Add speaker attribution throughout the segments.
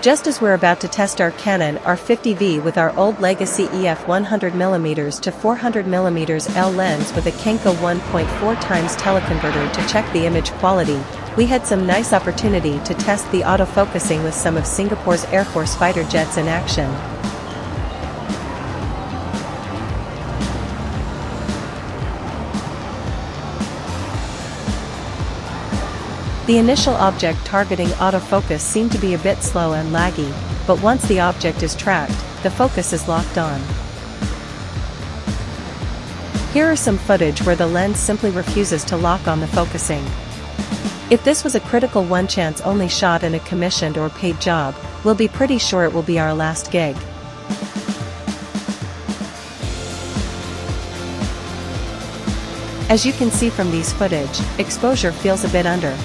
Speaker 1: Just as we're about to test our Canon R50V with our old legacy EF 100mm to 400mm L lens with a Kenko 1.4x teleconverter to check the image quality, we had some nice opportunity to test the autofocusing with some of Singapore's Air Force fighter jets in action. The initial object targeting autofocus seemed to be a bit slow and laggy, but once the object is tracked, the focus is locked on. Here are some footage where the lens simply refuses to lock on the focusing. If this was a critical one chance only shot in a commissioned or paid job, we'll be pretty sure it will be our last gig. As you can see from these footage, exposure feels a bit under.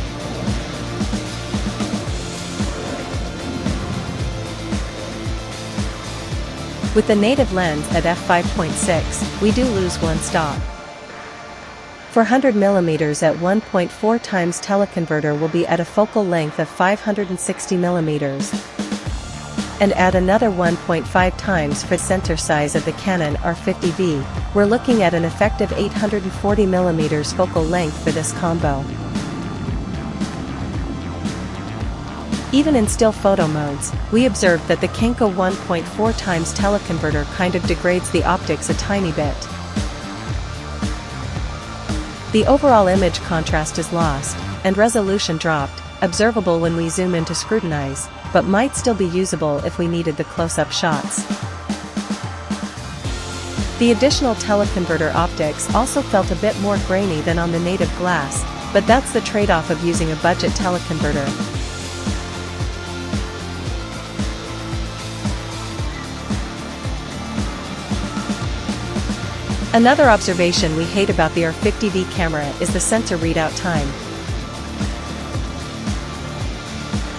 Speaker 1: With the native lens at f5.6, we do lose one stop. For 100mm at 1.4x teleconverter will be at a focal length of 560mm. And at another 1.5x for center size of the Canon R50V, we're looking at an effective 840mm focal length for this combo. Even in still photo modes, we observed that the Kenko 1.4x teleconverter kind of degrades the optics a tiny bit. The overall image contrast is lost, and resolution dropped, observable when we zoom in to scrutinize, but might still be usable if we needed the close-up shots. The additional teleconverter optics also felt a bit more grainy than on the native glass, but that's the trade-off of using a budget teleconverter. Another observation we hate about the R50V camera is the sensor readout time.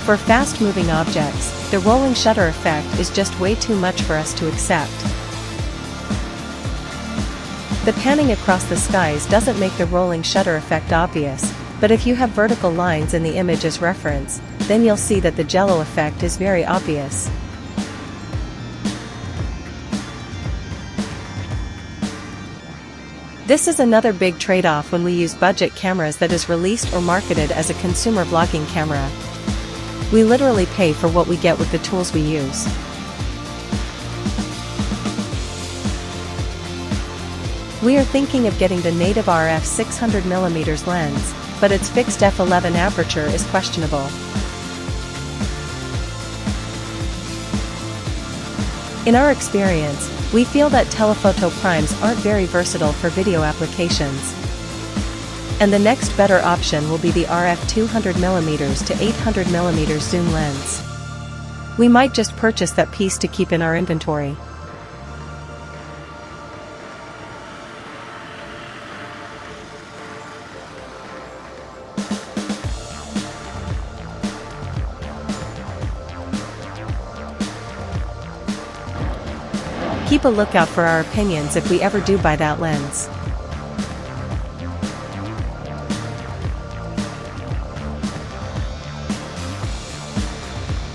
Speaker 1: For fast-moving objects, the rolling shutter effect is just way too much for us to accept. The panning across the skies doesn't make the rolling shutter effect obvious, but if you have vertical lines in the image as reference, then you'll see that the jello effect is very obvious. This is another big trade-off when we use budget cameras that is released or marketed as a consumer vlogging camera. We literally pay for what we get with the tools we use. We are thinking of getting the native RF 600mm lens, but its fixed f11 aperture is questionable. In our experience, we feel that telephoto primes aren't very versatile for video applications. And the next better option will be the RF 200mm to 800mm zoom lens. We might just purchase that piece to keep in our inventory. Keep a lookout for our opinions if we ever do buy that lens.